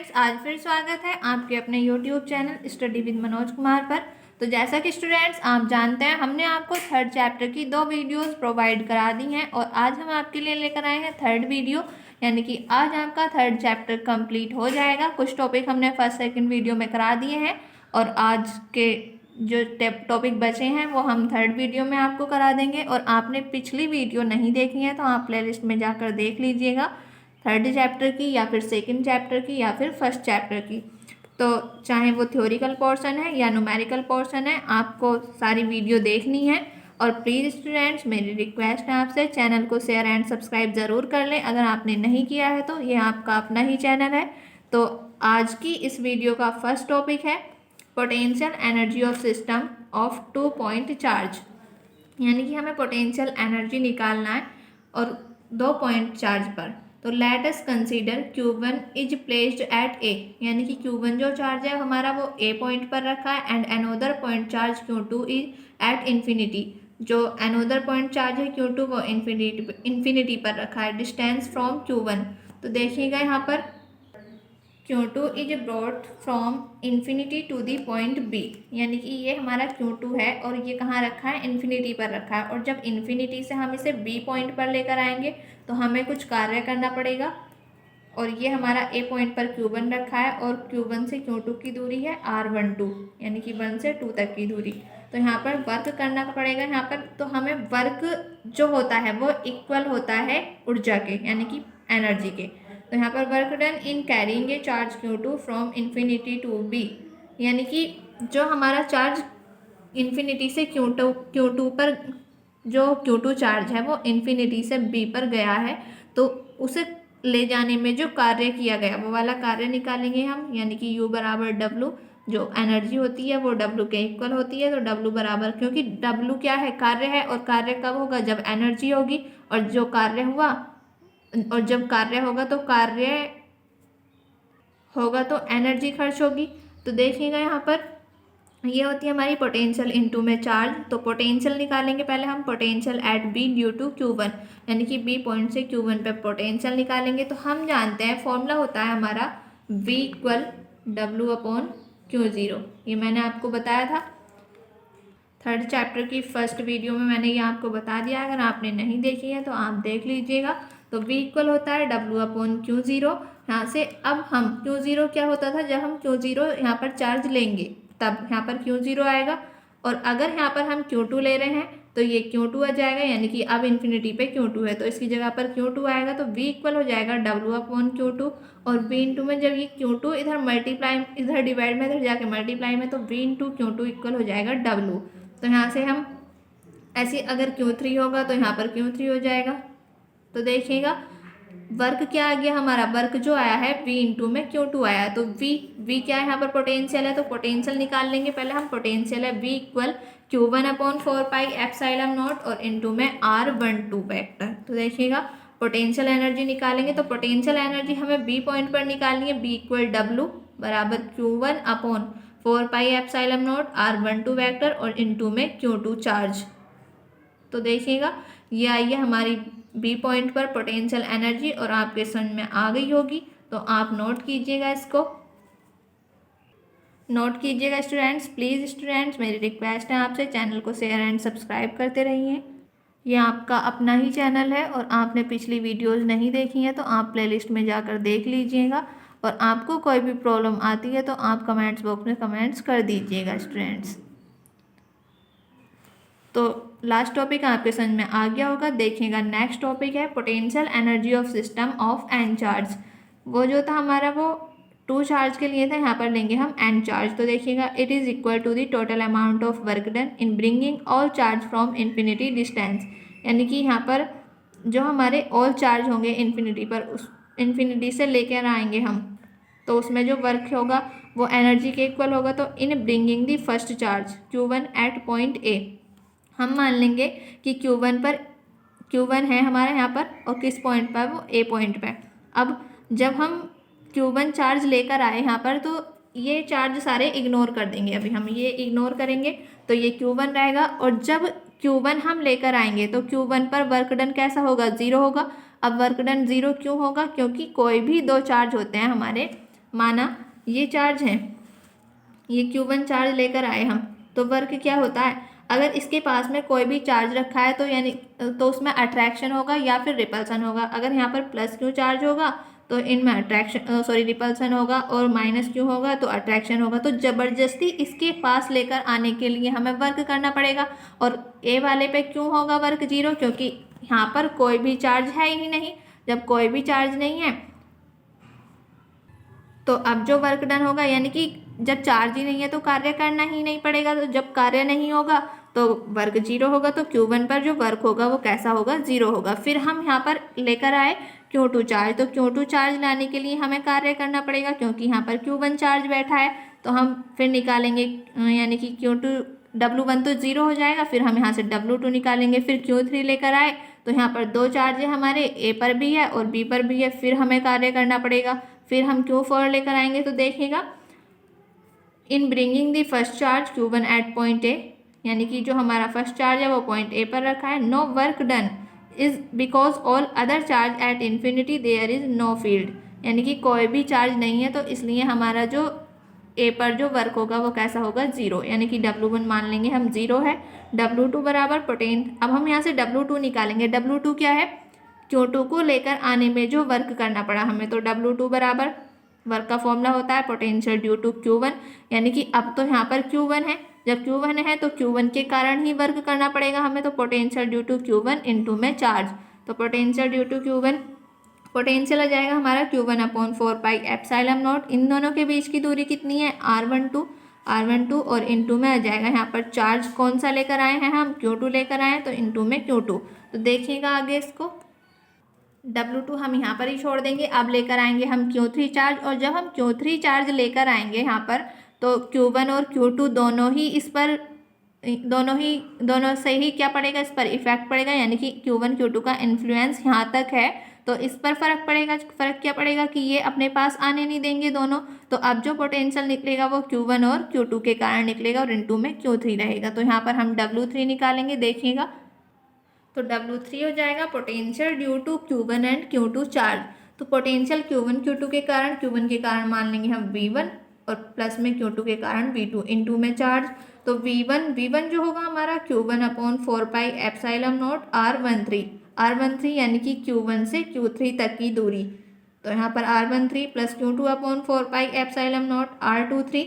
Students, आज फिर स्वागत है आपके अपने YouTube channel study with Manoj Kumar पर। तो जैसा कि स्टूडेंट्स आप जानते हैं, हमने आपको थर्ड चैप्टर की 2 वीडियोस प्रोवाइड करा दी हैं और आज हम आपके लिए लेकर आए हैं थर्ड वीडियो, यानी कि आज आपका थर्ड चैप्टर कंप्लीट हो जाएगा। कुछ टॉपिक हमने फर्स्ट सेकंड वीडियो में करा दिए हैं और आज के जो टॉपिक बचे हैं वो हम थर्ड वीडियो में आपको करा देंगे। और आपने पिछली वीडियो नहीं देखी है तो आप प्लेलिस्ट में जाकर देख लीजिएगा, थर्ड चैप्टर की या फिर सेकंड चैप्टर की या फिर फर्स्ट चैप्टर की। तो चाहे वो थ्योरिकल पोर्शन है या न्यूमेरिकल पोर्शन है, आपको सारी वीडियो देखनी है। और प्लीज़ स्टूडेंट्स, मेरी रिक्वेस्ट है आपसे, चैनल को शेयर एंड सब्सक्राइब ज़रूर कर लें अगर आपने नहीं किया है तो। ये आपका अपना ही चैनल है। तो आज की इस वीडियो का फर्स्ट टॉपिक है potential energy of system of 2 point charge, यानी कि हमें पोटेंशियल एनर्जी निकालना है और 2 पॉइंट चार्ज पर। तो let us consider Q1 is placed at A, यानी कि Q1 जो चार्ज है हमारा वो A पॉइंट पर रखा है and another point charge Q2 is at infinity. जो अनोदर पॉइंट चार्ज है Q2 वो इन्फिनिटी पर रखा है, डिस्टेंस फ्रॉम Q1। तो देखिएगा यहाँ पर Q2 is brought from infinity to the point B, यानी कि ये हमारा Q2 है और ये कहाँ रखा है, इन्फिनिटी पर रखा है। और जब इन्फिनिटी से हम इसे B पॉइंट पर लेकर आएंगे तो हमें कुछ कार्य करना पड़ेगा। और ये हमारा A पॉइंट पर Q1 रखा है और Q1 से Q2 की दूरी है R12, यानी कि 1 से 2 तक की दूरी। तो यहाँ पर वर्क करना पड़ेगा यहाँ पर। तो हमें वर्क जो होता है वो इक्वल होता है ऊर्जा के, यानी कि एनर्जी के। तो यहाँ पर work done in carrying a charge Q2 from infinity to B, यानी कि जो हमारा चार्ज इन्फिनिटी से Q2 पर, जो Q2 चार्ज है वो इन्फिनिटी से B पर गया है, तो उसे ले जाने में जो कार्य किया गया वो वाला कार्य निकालेंगे हम, यानी कि U बराबर W। जो एनर्जी होती है वो W के इक्वल होती है। तो W बराबर, क्योंकि W क्या है, कार्य है, और कार्य कब होगा, जब एनर्जी होगी। और जो कार्य हुआ और जब कार्य होगा तो एनर्जी खर्च होगी। तो देखिएगा यहाँ पर ये होती है हमारी पोटेंशियल इनटू में चार्ज। तो पोटेंशियल निकालेंगे पहले हम, potential at B due to Q1, यानी कि B पॉइंट से Q1 पे पोटेंशियल निकालेंगे। तो हम जानते हैं फॉर्मूला होता है हमारा V इक्वल W/Q0। ये मैंने आपको बताया था थर्ड चैप्टर की फर्स्ट वीडियो में, मैंने ये आपको बता दिया। अगर आपने नहीं देखी है तो आप देख लीजिएगा। तो V इक्वल होता है W/Q0। यहाँ से अब हम Q0 क्या होता था, जब हम Q0 यहाँ पर चार्ज लेंगे तब यहाँ पर Q0 आएगा। और अगर यहाँ पर हम Q2 ले रहे हैं तो ये Q2 आ जाएगा, यानी कि अब इन्फिनिटी पे Q2 है तो इसकी जगह पर Q2 आएगा। तो V इक्वल हो जाएगा W/Q2। और V इंटू में जब ये Q2 इधर मल्टीप्लाई, इधर डिवाइड में, इधर जाके मल्टीप्लाई में, तो V इंटू Q2 इक्वल हो जाएगा W। तो यहाँ से हम ऐसे, अगर Q3 होगा तो यहाँ पर Q3 हो जाएगा। तो देखिएगा वर्क क्या आ गया हमारा, वर्क जो आया है V इंटू में Q2 आया। तो V क्या है यहाँ पर, पोटेंशियल है। तो पोटेंशियल निकाल लेंगे पहले हम। पोटेंशियल है V इक्वल Q1/4πε0 और इंटू में R12 वेक्टर। तो देखिएगा पोटेंशियल एनर्जी निकालेंगे तो पोटेंशियल एनर्जी हमें B पॉइंट पर निकालनी है। B इक्वल W बराबर Q1/4πε0 R12 वेक्टर और इंटू में Q2 चार्ज। तो देखिएगा ये आई है हमारी B पॉइंट पर पोटेंशियल एनर्जी और आपके समझ में आ गई होगी। तो आप नोट कीजिएगा, इसको नोट कीजिएगा स्टूडेंट्स। प्लीज़ स्टूडेंट्स, मेरी रिक्वेस्ट है आपसे, चैनल को शेयर एंड सब्सक्राइब करते रहिए। ये आपका अपना ही चैनल है और आपने पिछली वीडियोज़ नहीं देखी हैं तो आप प्लेलिस्ट में जाकर देख लीजिएगा। और आपको कोई भी प्रॉब्लम आती है तो आप कमेंट्स बॉक्स में कमेंट्स कर दीजिएगा स्टूडेंट्स। तो लास्ट टॉपिक आपके समझ में आ गया होगा। देखिएगा नेक्स्ट टॉपिक है potential energy of system of n charge. वो जो था हमारा वो 2 चार्ज के लिए था, यहाँ पर लेंगे हम n चार्ज। तो देखिएगा it is equal to the total amount of work done in bringing all charge from infinity distance, यानी कि यहाँ पर जो हमारे ऑल चार्ज होंगे इन्फिनिटी पर, उस इन्फिनिटी से लेकर आएंगे हम, तो उसमें जो वर्क होगा वो एनर्जी के इक्वल होगा। तो in bringing the first charge Q1 at point A, हम मान लेंगे कि Q1 है हमारे यहाँ पर और किस पॉइंट पर, वो A पॉइंट पर। अब जब हम Q1 चार्ज लेकर आए यहाँ पर तो ये चार्ज सारे इग्नोर कर देंगे। अभी हम ये इग्नोर करेंगे तो ये Q1 रहेगा। और जब Q1 हम लेकर आएंगे तो Q1 पर वर्क डन कैसा होगा, 0 होगा। अब वर्क डन 0 क्यों होगा, क्योंकि कोई भी 2 चार्ज होते हैं हमारे माना ये चार्ज है, ये Q1 चार्ज लेकर आए हम, तो वर्क क्या होता है, अगर इसके पास में कोई भी चार्ज रखा है तो यानी तो उसमें अट्रैक्शन होगा या फिर रिपल्सन होगा। अगर यहाँ पर प्लस Q चार्ज होगा तो इनमें रिपल्सन होगा, और माइनस Q होगा तो अट्रैक्शन होगा। तो ज़बरदस्ती इसके पास लेकर आने के लिए हमें वर्क करना पड़ेगा। और ए वाले पे क्यों होगा वर्क 0, क्योंकि यहाँ पर कोई भी चार्ज है ही नहीं। जब कोई भी चार्ज नहीं है तो अब जो वर्क डन होगा, यानी कि जब चार्ज ही नहीं है तो कार्य करना ही नहीं पड़ेगा। तो जब कार्य नहीं होगा तो वर्क 0 होगा, तो Q1 पर जो वर्क होगा वो कैसा होगा, 0 होगा। फिर हम यहाँ पर लेकर आए Q2 चार्ज, तो Q2 चार्ज लाने के लिए हमें कार्य करना पड़ेगा, क्योंकि यहाँ पर Q1 चार्ज बैठा है। तो हम फिर निकालेंगे, यानी कि W1 तो 0 हो जाएगा, फिर हम यहाँ से W2 निकालेंगे। फिर Q3 लेकर आए तो यहाँ पर 2 चार्ज है हमारे, A पर भी है और B पर भी है, फिर हमें कार्य करना पड़ेगा। फिर हम Q4 लेकर आएंगे, तो देखिएगा in bringing the first charge Q1 at point A, यानी कि जो हमारा फर्स्ट चार्ज है वो पॉइंट A पर रखा है। No work done is because all other charge at infinity there is no field, यानी कि कोई भी चार्ज नहीं है तो इसलिए हमारा जो A पर जो वर्क होगा वो कैसा होगा, 0, यानी कि W1 मान लेंगे हम 0 है। W2 बराबर अब हम यहाँ से W2 निकालेंगे। W2 क्या है, Q2 को लेकर आने में जो वर्क करना पड़ा हमें, तो W2 बराबर वर्क का फॉर्मूला होता है पोटेंशियल ड्यू टू Q1, यानी कि अब तो यहाँ पर Q1 है, जब Q1 है तो Q1 के कारण ही वर्क करना पड़ेगा हमें। तो potential due to Q1 into में चार्ज, तो potential due to Q1, potential आ जाएगा हमारा Q1/4πε0। इन दोनों के बीच की दूरी कितनी है, R12 और इंटू में आ जाएगा यहाँ पर चार्ज कौन सा लेकर आए हैं हम, Q2 लेकर आए हैं, तो इंटू में Q2। तो देखिएगा आगे इसको W2 हम यहाँ पर ही छोड़ देंगे। अब लेकर आएंगे हम Q3 चार्ज, और जब हम Q3 चार्ज लेकर आएंगे यहाँ पर तो Q1 और Q2 दोनों ही इस पर दोनों से ही क्या पड़ेगा, इस पर इफेक्ट पड़ेगा, यानी कि Q1 Q2 का इन्फ्लुएंस यहाँ तक है तो इस पर फर्क पड़ेगा। फर्क क्या पड़ेगा कि ये अपने पास आने नहीं देंगे दोनों। तो अब जो पोटेंशियल निकलेगा वो Q1 और Q2 के कारण निकलेगा, और इंटू में Q3 रहेगा। तो यहाँ पर हम W3 निकालेंगे, देखिएगा तो W3 हो जाएगा potential due to Q1 and Q2 charge. तो पोटेंशियल Q1 Q2 के कारण मान लेंगे हम V1, और प्लस में Q2 के कारण V2 इंटू में चार्ज। तो V1 जो होगा हमारा Q1/4πε0 R13 यानी कि Q1 से Q3 तक की दूरी। तो यहाँ पर R13 plus Q2/4πε0 R23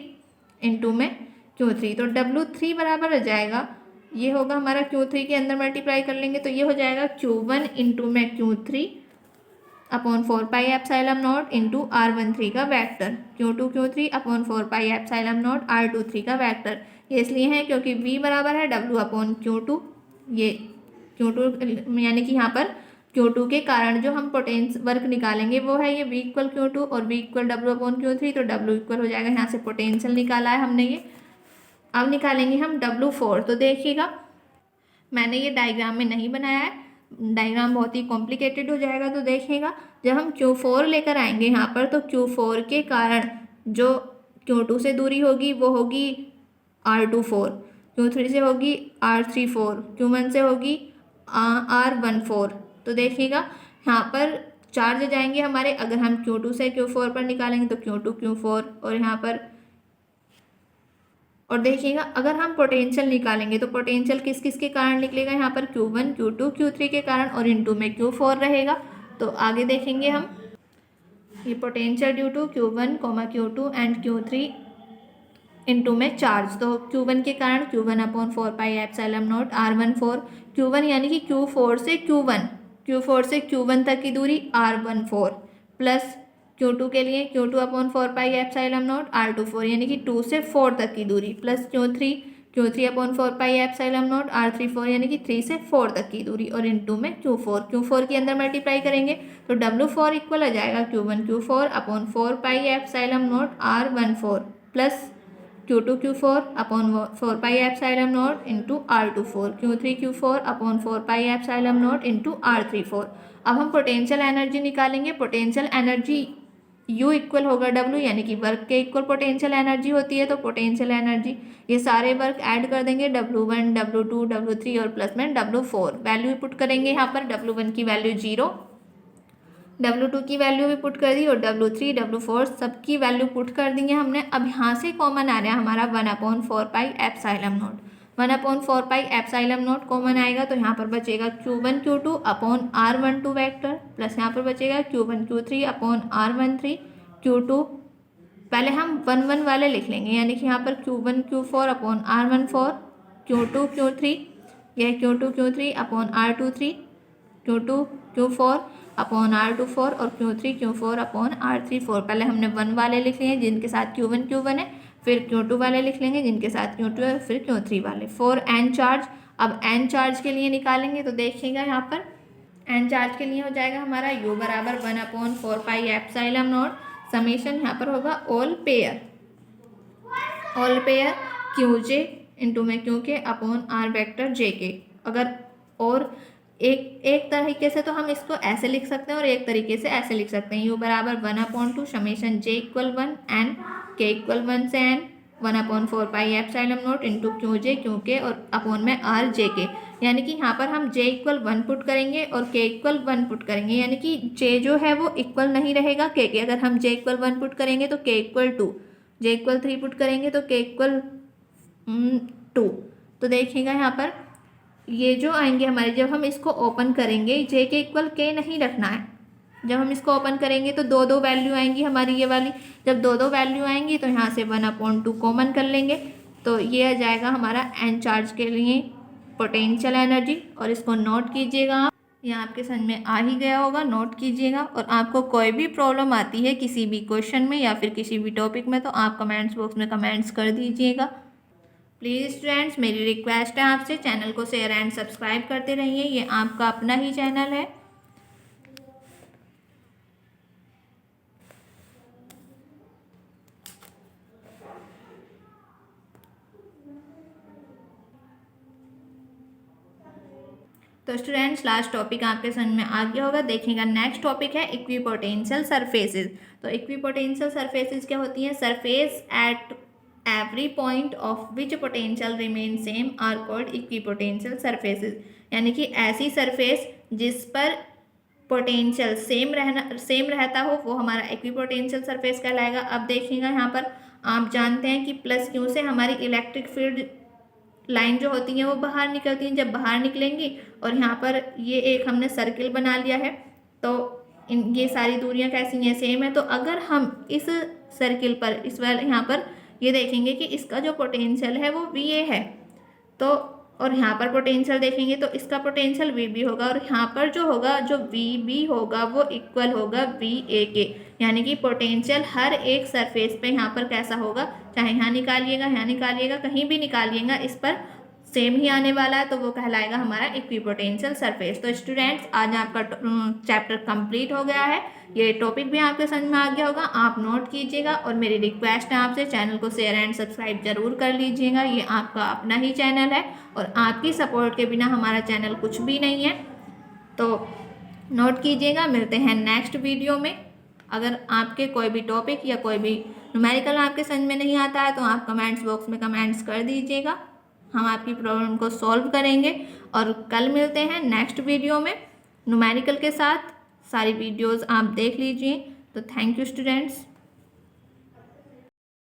into में Q3। तो W3 बराबर हो जाएगा, ये होगा हमारा Q3 के अंदर मल्टीप्लाई कर लेंगे तो ये हो जाएगा Q1 इंटू में Q3/4πε0 इंटू R13 का वैक्टर, Q2/4πε0 R23 का वैक्टर। ये इसलिए है क्योंकि V बराबर है W/Q2, ये Q2 यानी कि यहाँ पर Q2 के कारण जो हम वर्क निकालेंगे वो है ये V = Q2 और V = W/Q3। तो W इक्वल हो जाएगा, यहाँ से पोटेंशियल निकाला है हमने ये। अब निकालेंगे हम W4। तो देखिएगा मैंने ये डायग्राम में नहीं बनाया है, डायग्राम बहुत ही कॉम्प्लिकेटेड हो जाएगा। तो देखिएगा जब हम Q4 लेकर आएंगे यहाँ पर तो Q4 के कारण जो Q2 से दूरी होगी वो होगी R24, Q3 से होगी R34, Q1 से होगी R14। तो देखिएगा यहाँ पर चार्ज जाएंगे हमारे, अगर हम Q2 से Q4 पर निकालेंगे तो Q2 Q4 और यहाँ पर, और देखिएगा अगर हम पोटेंशियल निकालेंगे तो पोटेंशियल किस किस के कारण निकलेगा, यहाँ पर Q1 Q2 Q3 के कारण, और इंटू में Q4 रहेगा। तो आगे देखेंगे हम ये potential due to Q1, Q2 and Q3 into में चार्ज। तो Q1 के कारण Q1/4πε0 R14, Q1 यानी कि Q4 से Q1 तक की दूरी R14 प्लस Q2 के लिए Q2/4πε0 R24 यानी कि 2 से 4 तक की दूरी, प्लस Q3/4πε0 R34 यानी कि 3 से 4 तक की दूरी, और इंटू में Q4 के अंदर मल्टीप्लाई करेंगे तो W4 इक्वल आ जाएगा Q1/4πε0 R14 plus Q2/4πε0 into R24, Q3/4πε0 into R34। अब हम पोटेंशियल एनर्जी निकालेंगे। पोटेंशियल एनर्जी U इक्वल होगा W, यानी कि वर्क के इक्वल पोटेंशियल एनर्जी होती है। तो पोटेंशियल एनर्जी ये सारे वर्क ऐड कर देंगे, W1 W2 W3 और प्लस में W4। वैल्यू पुट करेंगे यहाँ पर, W1 की वैल्यू 0, W2 की वैल्यू भी पुट कर दी और W3 W4 सबकी वैल्यू पुट कर दी है हमने। अब यहाँ से कॉमन आ रहा है हमारा 1/4 pi epsilon not. 1/4 pi epsilon not common आएगा तो यहाँ पर बचेगा Q1 Q2 upon R12 vector, plus यहाँ पर बचेगा Q1 Q3 upon R13 Q2। पहले हम 1 1 वाले लिख लेंगे, यानी कि यहाँ पर Q1 Q4 upon R14 Q2 Q3, यह Q2 Q3 upon R23 Q2 Q4 upon R24 और Q3 Q4 अपॉन R34। पहले हमने 1 वाले लिख लिए जिनके साथ Q1 Q1 है, फिर Q2 वाले लिख लेंगे जिनके साथ Q2 है, फिर Q3 वाले। 4 n चार्ज। अब n चार्ज के लिए निकालेंगे तो देखिएगा यहाँ पर n चार्ज के लिए हो जाएगा हमारा U बराबर 1/4 पाई एप्सिलॉन नॉट समेशन, यहाँ पर होगा ऑल पेयर QJ इंटू में QK upon R vector JK। अगर और एक तरीके से तो हम इसको ऐसे लिख सकते हैं और एक तरीके से ऐसे लिख सकते हैं। U बराबर 1/2 समेशन J = 1 n K = 1 से n 1/4 pi epsilon not into QJ QK और अपॉन में R JK। यानी कि यहाँ पर हम J = 1 पुट करेंगे और K = 1 पुट करेंगे, यानी कि J जो है वो इक्वल नहीं रहेगा K के। अगर हम J = 1 पुट करेंगे तो K = 2, J = 3 पुट करेंगे तो K = 2। तो देखिएगा यहाँ पर ये जो आएंगे हमारे, जब हम इसको ओपन करेंगे J के इक्वल K नहीं रखना है। जब हम इसको ओपन करेंगे तो 2 वैल्यू आएंगी हमारी ये वाली। जब 2 वैल्यू आएंगी तो यहाँ से 1/2 कॉमन कर लेंगे तो ये आ जाएगा हमारा n चार्ज के लिए पोटेंशियल एनर्जी। और इसको नोट कीजिएगा आप, ये आपके समझ में आ ही गया होगा, नोट कीजिएगा। और आपको कोई भी प्रॉब्लम आती है किसी भी क्वेश्चन में या फिर किसी भी टॉपिक में तो आप कमेंट्स बॉक्स में कमेंट्स कर दीजिएगा। प्लीज़ स्टूडेंट्स, मेरी रिक्वेस्ट है आपसे चैनल को शेयर एंड सब्सक्राइब करते रहिए, ये आपका अपना ही चैनल है। तो स्टूडेंट्स लास्ट टॉपिक आपके समझ में आ गया होगा। देखिएगा नेक्स्ट टॉपिक है इक्विपोटेंशियल सरफेसेस। तो इक्विपोटेंशियल सरफेसेस क्या होती हैं? Surface at every point of which potential remain same are called equipotential surfaces. यानी कि ऐसी सरफेस जिस पर पोटेंशियल सेम रहता हो वो हमारा इक्विपोटेंशियल सरफेस कहलाएगा। अब देखिएगा यहाँ पर आप जानते हैं कि प्लस क्यू से हमारी इलेक्ट्रिक फील्ड लाइन जो होती है वो बाहर निकलती हैं। जब बाहर निकलेंगी और यहाँ पर ये एक हमने सर्किल बना लिया है तो ये सारी दूरियां कैसी हैं? सेम है। तो अगर हम इस सर्किल पर इस वाले यहाँ पर ये देखेंगे कि इसका जो पोटेंशियल है वो VA है, तो और यहाँ पर पोटेंशियल देखेंगे तो इसका पोटेंशियल VB होगा और यहाँ पर जो होगा जो VB होगा वो इक्वल होगा VA के। यानी कि पोटेंशियल हर एक सरफेस पे यहाँ पर कैसा होगा, चाहे यहाँ निकालिएगा कहीं भी निकालिएगा, इस पर सेम ही आने वाला है, तो वो कहलाएगा हमारा इक्विपोटेंशियल सरफेस। तो स्टूडेंट्स आज आपका चैप्टर कंप्लीट हो गया है। ये टॉपिक भी आपके समझ में आ गया होगा, आप नोट कीजिएगा। और मेरी रिक्वेस्ट है आपसे चैनल को शेयर एंड सब्सक्राइब जरूर कर लीजिएगा, ये आपका अपना ही चैनल है और आपकी सपोर्ट के बिना हमारा चैनल कुछ भी नहीं है। तो नोट कीजिएगा, मिलते हैं नेक्स्ट वीडियो में। अगर आपके कोई भी टॉपिक या कोई भी न्यूमेरिकल आपके समझ में नहीं आता है तो आप कमेंट्स बॉक्स में कमेंट्स कर दीजिएगा, हम आपकी प्रॉब्लम को सॉल्व करेंगे। और कल मिलते हैं नेक्स्ट वीडियो में न्यूमेरिकल के साथ। सारी वीडियोस आप देख लीजिए। तो थैंक यू स्टूडेंट्स।